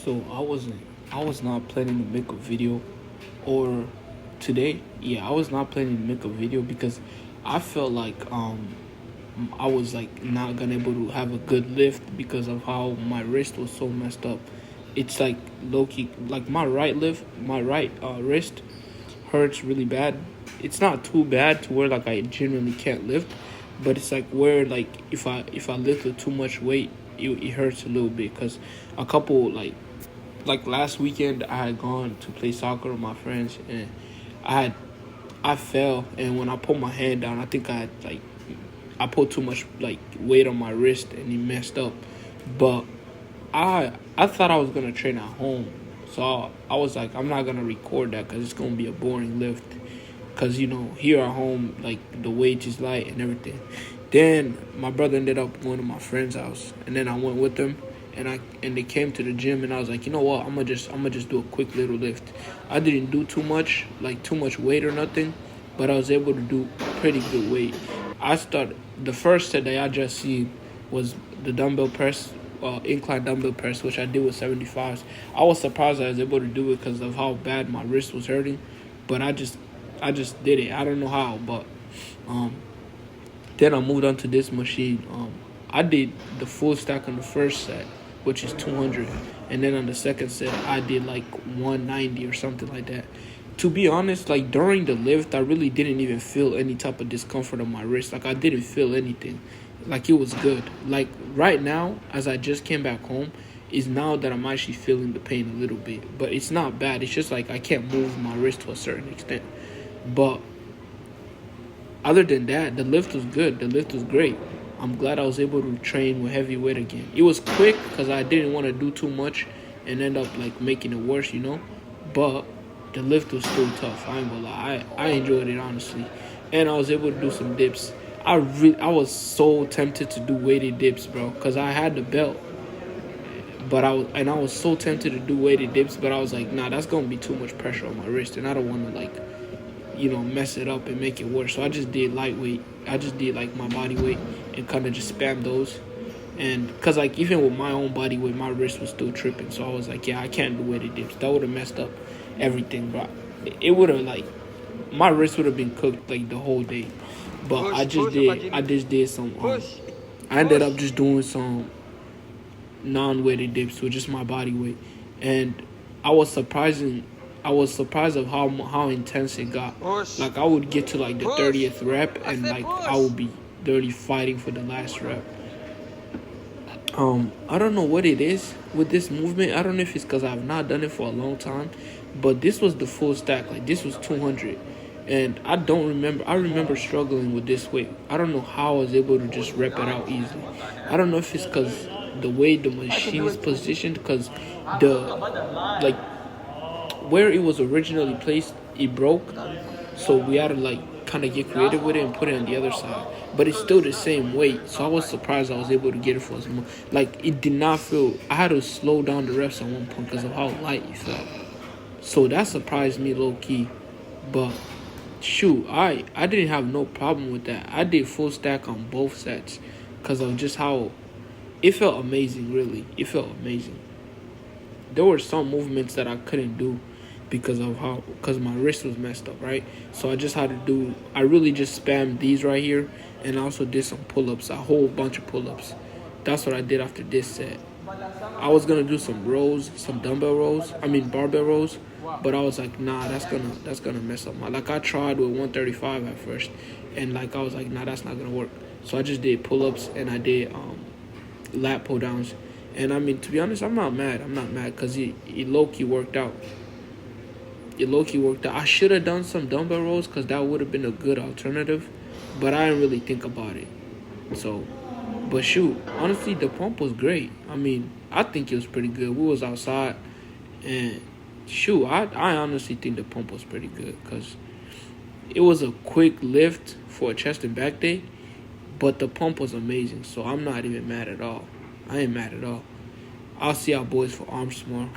So I was not planning to make a video or today. Yeah, I was not planning to make a video because I felt like I was like not gonna able to have a good lift because of how my wrist was so messed up. It's like low key like my right wrist hurts really bad. It's not too bad to where like I genuinely can't lift, but it's like where like if I lift with too much weight, it hurts a little bit because a couple like last weekend I had gone to play soccer with my friends and I had I fell and when I put my hand down I think I put too much like weight on my wrist and it messed up. But I thought I was gonna train at home, so I was like I'm not gonna record that because it's gonna be a boring lift. Cause here at home like the weight is light and everything. Then my brother ended up going to my friend's house, and then I went with them, and they came to the gym, and I was like, you know what, I'm gonna just do a quick little lift. I didn't do too much weight or nothing, but I was able to do pretty good weight. I started the first set that I just seen was the dumbbell press, incline dumbbell press, which I did with 75s. I was surprised I was able to do it because of how bad my wrist was hurting, but I just did it. I don't know how, but um, then I moved on to this machine. I did the full stack on the first set, which is 200, and then on the second set I did like 190 or something like that. To be honest, like during the lift, I really didn't even feel any type of discomfort on my wrist. Like I didn't feel anything. Like it was good. Like right now, as I just came back home, is now that I'm actually feeling the pain a little bit. But it's not bad. It's just like I can't move my wrist to a certain extent. But other than that, the lift was good. The lift was great. I'm glad I was able to train with heavy weight again. It was quick because I didn't want to do too much and end up like making it worse. But the lift was still tough. I ain't gonna lie. I enjoyed it honestly, and I was able to do some dips. I was so tempted to do weighted dips, bro, because I had the belt. But I was so tempted to do weighted dips, but I was like, nah, that's gonna be too much pressure on my wrist, and I don't want to like mess it up and make it worse. So I just did lightweight. I just did like my body weight and kind of just spam those. And because like even with my own body weight, my wrist was still tripping. So I was like, yeah, I can't do weighted dips. That would have messed up everything, bro. It would have like my wrist would have been cooked like the whole day. But I just did some. I ended up just doing some non-weighted dips with just my body weight, and I was surprising. I was surprised of how intense it got. Like I would get to like the 30th rep, and like I would be dirty fighting for the last rep. I don't know what it is with this movement. I don't know if it's because I've not done it for a long time, but this was the full stack. Like this was 200, and I don't remember. I remember struggling with this weight. I don't know how I was able to just rep it out easily. I don't know if it's because the way the machine is positioned, because the like where it was originally placed, it broke, so we had to like kind of get creative with it and put it on the other side. But it's still the same weight, so I was surprised I was able to get it for as much. Like it did not feel. I had to slow down the reps at one point because of how light it felt. So that surprised me low key. But shoot, I didn't have no problem with that. I did full stack on both sets because of just how it felt amazing. Really, it felt amazing. There were some movements that I couldn't do because my wrist was messed up, right? So I really just spammed these right here, and I also did some pull-ups, a whole bunch of pull-ups. That's what I did after this set. I was gonna do some rows, some barbell rows, but I was like, nah, that's gonna mess up like I tried with 135 at first, and like I was like, nah, that's not gonna work. So I just did pull-ups and I did lat pull downs. And I mean, to be honest, I'm not mad because it low-key worked out. I should have done some dumbbell rows because that would have been a good alternative, but I didn't really think about it. So, but shoot, honestly, the pump was great. I mean, I think it was pretty good. We was outside, and shoot, I honestly think the pump was pretty good because it was a quick lift for a chest and back day, but the pump was amazing. So I'm not even mad at all. I ain't mad at all. I'll see y'all boys for arms tomorrow.